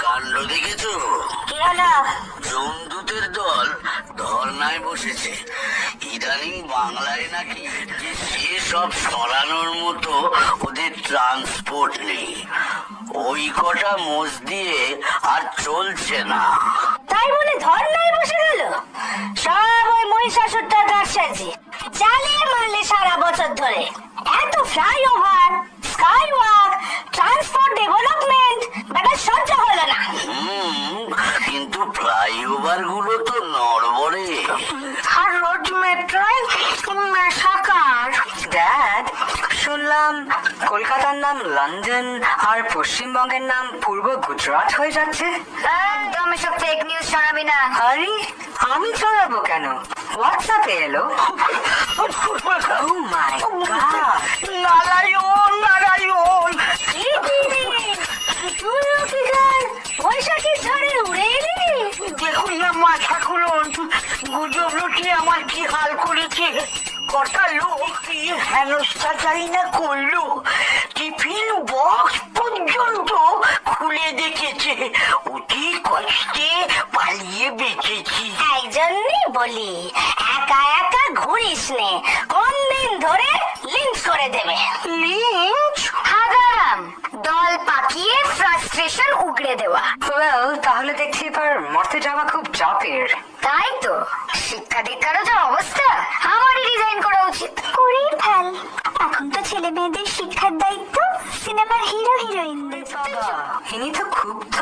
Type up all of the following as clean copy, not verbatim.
কাণ্ড দেখেছো? কি হলো? জমদূতের দল ধর্নায় বসেছে। ইদানিং বাংলায় নাকি যে সব সরানোর মতো ওদের ট্রান্সপোর্ট নেই। ওই কটা মোষ দিয়ে আর চলছে না। তাই বলে ধর্নায় বসে গেল? সব ওই মহিষাসুরটার কারসাজি। চালিয়ে মারলে সারা বছর ধরে। এত ফ্লাইওভার, স্কাইওয়াক, ট্রান্সপোর্ট ডেভেলপমেন্ট, ব্যাটা সহ্য হলো না। কিন্তু ফ্লাইওভার গুলো তো নড়বড়ে। আর রোড মেট্রোয় মেশাকার। ড্যাড, শুনলাম কলকাতার নাম লন্ডন আর পশ্চিমবঙ্গের নাম পূর্ব গুজরাট হয়ে যাচ্ছে। একদম এসব ফেক নিউজ ছড়াবি না। আরে আমি ছড়াবো কেন? হোয়াটসঅ্যাপে এলো। Oh my God! Narayan Narayan. তুইও কি গান বৈশাখীর ঝড়ে উড়ে এলি? দেখুন না মাথা খুলুন, গুজব লুটিয়ে আমার কি হাল করেছে। কটা লোক কি হেনস্থা চাই না করলো, টিফিন বক্স পর্যন্ত খুলে দেখেছে। অতি কষ্টে পালিয়ে বেঁচেছি। এই জন্যই বলি একা একা ঘুরিস নে, কোন দিন ধরে লিঞ্চ করে দেবে। লিঞ্চ? হাগারাম দল পাকিয়ে ফ্রাস্ট্রেশন উগড়ে দেওয়া। Well, তাহলে দেখছি এবার মরতে যাওয়া খুব চাপের। তাই তো, শিক্ষা দীক্ষারও যা অবস্থা, আমারই রিজাইন করা উচিত। করেই ফেল। এখন তো ছেলে মেয়েদের শিক্ষার দায়িত্ব সিনেমার হিরো হিরোইনদের। বাবা, ইনি তো ক্ষুব্ধ।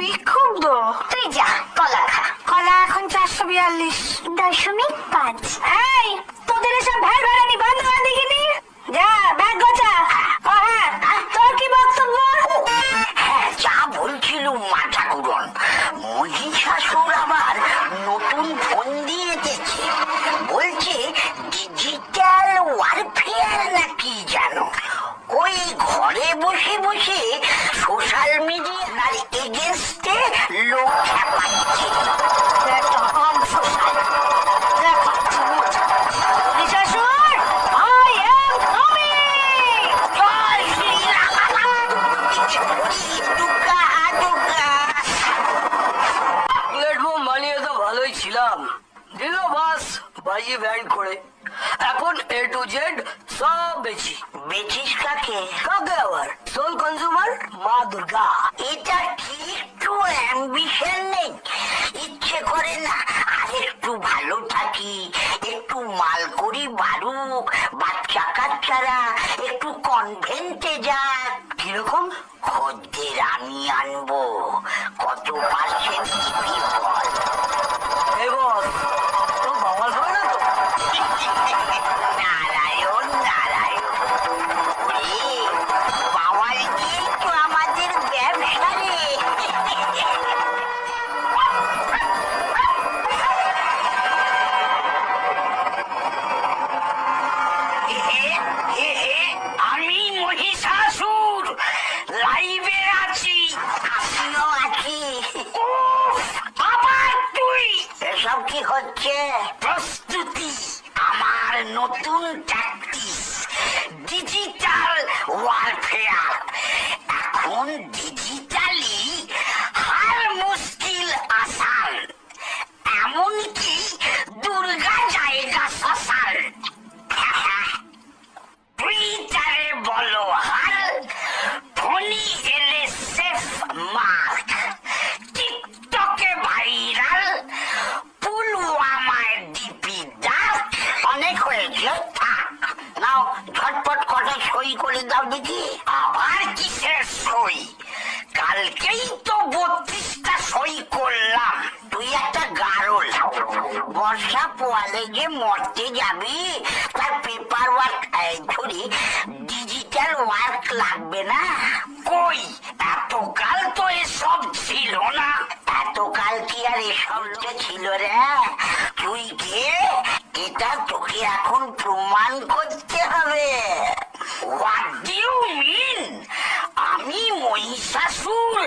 বিক্ষুব্ধ? তুই যা কলা খা। কলা এখন 442.5। এই তোদের এসব ভ্যাল ভ্যালানি বন্ধ করে দেখিনি? যা ব্যাগ গোছা। ও হ্যাঁ, তোর কি বক্তব্য? হ্যাঁ, যা বলছিল মাথা কুড়ন, মহিষাসুর আবার নতুন ফোন দিয়ে এসেছে। বলছে ডিজিটাল ওয়ারফেয়ার নাকি জানো। ওই ঘরে বসে বসে সোশ্যাল মিডিয়ার এগেনস্টে লোক খেপাচ্ছে। Mahishasur, I am coming! Platform বানিয়ে তো ভালোই ছিলাম, দিল বাস বাজিয়ে ব্যান্ড করে। এখন এ টু জেড সব বেচি। বেচিস কাকে? কাকে আবার? সোল কনজিউমার মা দুর্গা। এটা কি একটু অ্যাম্বিশন নেই? ইচ্ছে করে না আর একটু ভালো থাকি, একটু মাল করি বারুক, বাচ্চা কাচ্চারা একটু কনভেন্টে যাক। কিরকম? খদ্দের আমি আনবো, কত পার্সেন্ট দিবি বল? এই বস, তো বাঙাল হবে না তো? নারায়ণ নারায়ণ। ওরে, বাওয়াল দিয়েই তো আমাদের ব্যবসা রে। আমি মহিষাসুর লাইভে আছি। আমিও আছি। আবার তুই? এসব কি হচ্ছে? প্রস্তুতি, আমার নতুন ট্যাকটিস, ডিজিটাল ওয়ারফেয়ার। এখন ডিজিটালি হার মুশকিল আসান, এমনকি দুর্গা জায়গা শ্মশান। টুইটারে বলো হাল, ফোনি এলে সেফ মার্ক, টিকটকে ভাইরাল, পুলওয়ামায় ডিপি ডাক। অনেক হয়েছে, থাক। নাও ঝটপট কটা সই করে দাও দেখি। আবার কিসের সই? কালকেই তো 32টা সই করলাম। তুই একটা গারল, বর্ষা পোয়ালে যে মরতে যাবি, তার পেপার ওয়ার্ক ধরে ডিজিটাল ওয়ার্ক লাগবে না? কই, এতকাল তো এসব ছিল না। এতকাল কি আর এসব ছিল রে? তুই কে এটা তোকে এখন প্রমাণ করতে হবে। What do you mean? আমি মহিষাসুর,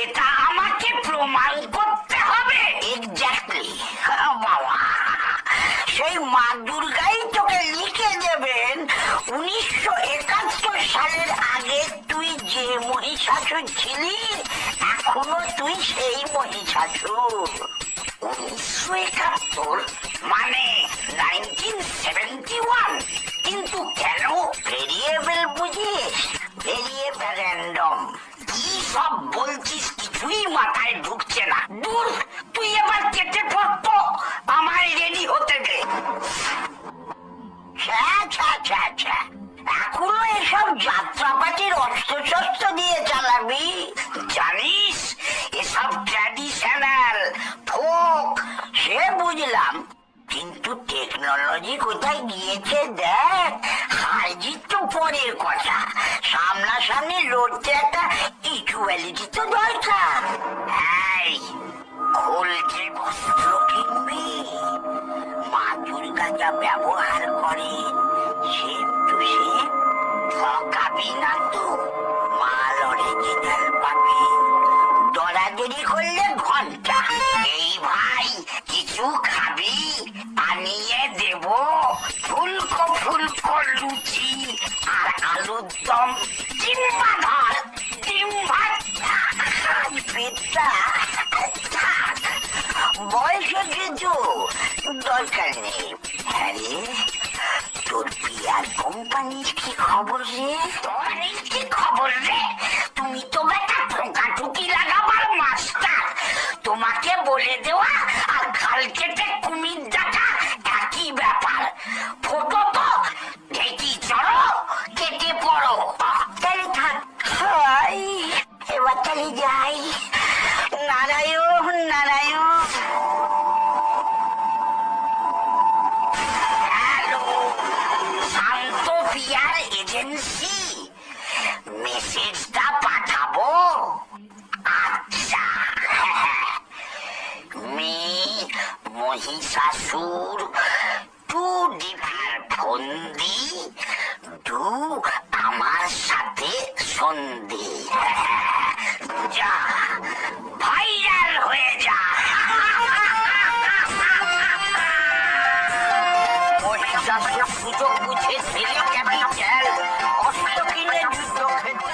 এটা আমাকে প্রমাণ করতে হবে? এক্স্যাক্টলি বাবা, সেই মা দুর্গাই তোকে লিখে দেবেন 1971 সালের আগে তুই যে মহিষাসুর ছিলি এখনো তুই সেই মহিষাসুর। 1971 মানে 1971। কিন্তু কেন ভেরিয়েবল বুঝিস? Variable random. কি সব বলছিস কিছুই মাথায় ঢুকছে না। দূর, তুই এবার কেটে পড়তো, আমায় রেডি হতে দে। এখনো এসব যাত্রাপাতির অস্ত্র শস্ত্র দিয়ে চালাবি? জানিস এসব ট্র্যাডিশনাল ফোক, সে বুঝলাম, কিন্তু টেকনোলজি কোথায় গিয়েছে দেখ। হারজিত তো পরের কথা, সামনাসামনি লড়তে একটা ইকুয়ালিটি তো দরকার। এই খুলছে বস্ত্র কিনবি, মা দুর্গা যা ব্যবহার করে সেম টু সেম ঠকাবি না তো। মাল অরিজিনাল পাবি, দরাদরি করলে ঘন্টা। এই ভাই কিছু খাবি? আনিয়ে দেব ফুলকো ফুলকো লুচি আর আলুর দম, কিংবা ধর ডিম ভাত। পেটটা থাক, বয়সে কিছু দরকার নেই। হ্যাঁ রে, তোর বিয়ার কোম্পানির কি খবর রে? তোর কি খবর রে? তুমি তো বেটা ঠোকাঠুকি লাগাবার মাস্টার। তোমাকে বলে দেওয়া আর খাল কেটে কুমির দেখা একই ব্যাপার। ফটো তো ঢেকি চড়ো, কেটে পড়ো। তাহলে থাক, এবার চলে যাই। নারায়ণ নারায়ণ। হ্যালো, শান্ত পিয়ার এজেন্সি, মেসেজটা পাঠাবো? আচ্ছা, মহিষাসুর টু ডিভার ফন্দি, ডু আমার সাথে সন্ধি। যা ভাইরাল হয়ে যা। মহিষাসুর সুযোগ বুঝে ছেলে ক্যাপিটাল অস্ত্র কিনে যুদ্ধ খেতে।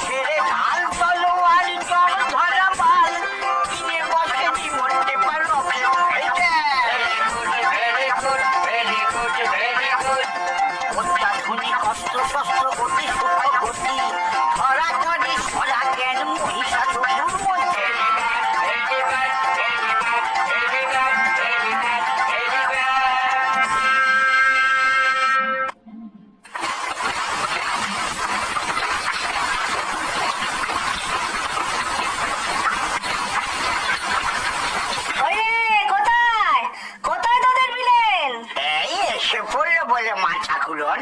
ছেড়ে ঢাল তলোয়ার জল ধরা মাল, কিনে বসে জীবনকে পার রকেট খেতে। অত্যাধুনিক অস্ত্র শস্ত্র গতি সূক্ষ্ম গতি ধরা করে সরা জ্ঞান মহিষাসুরের মধ্যে। কোথায় কোথায় তোদের বিলেন? এই এসে পড়লো বলে মাথা খুলন।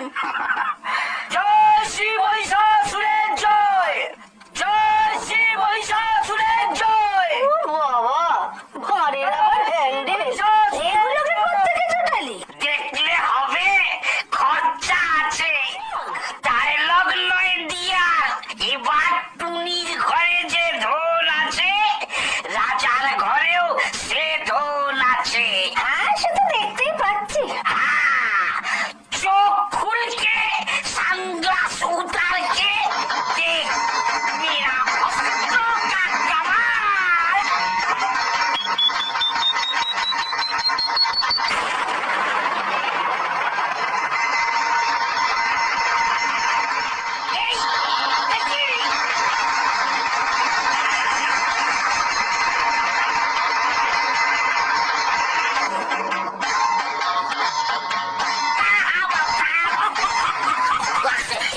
জয় শ্রী মহিষাসুরের জয়, জয় শ্রী মহিষাসুরের জয়। বাবা, ঘরের আবার হ্যান্ডে এগুলোকে কোত্থেকে জোটালি? দেখলে হবে, খরচা আছে। ডায়লগ নয় দিয়া, এবার টুনির ঘরে যে ধন আছে, রাজার ঘরেও সে ধন আছে। হ্যাঁ, সে তো দেখতেই পাচ্ছি। হ্যাঁ, চোখ খুলকে সানগ্লাস উতারকে দেখ মেরা অস্ত্র কা কামাল।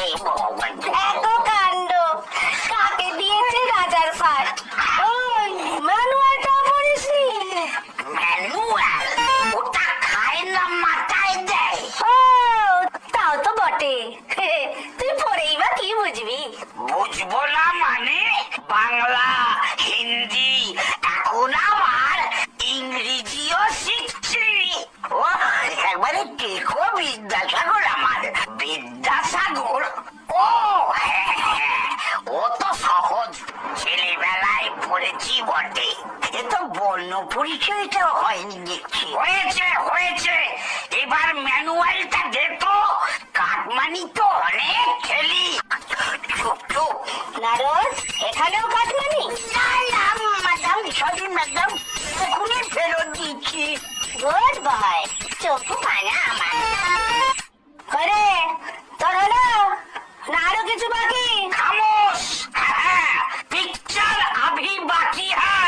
এই, এত কাণ্ড, কাকে দিয়েছে রাজার ফাট? ওই ম্যানুয়ালটা পড়িসনি? ম্যানুয়াল ওটা খায় না, মাথায় দেয়। ও, তাও তো বটে। তুই পড়েই বা কি বুঝবি? বুঝবো না মানে? বাংলা হিন্দি এখন আবার ইংরেজিও শিখছি। ও একবারে টেকো বিদ্যাসাগর আমার। বিদ্যাসাগর? ও হ্যাঁ হ্যাঁ, ও তো সহজ, ছেলেবেলায় পড়েছি বটে। এ তো বর্ণ পরিচয়টা হয়নি দেখছি। হয়েছে হয়েছে, এবার ম্যানুয়ালটা দে তো। গুড বয়, চোখু পানা আমার। করে তোর হলো না আরো কিছু বাকি? খামোশ। হ্যাঁ, পিকচার अभी बाकी है।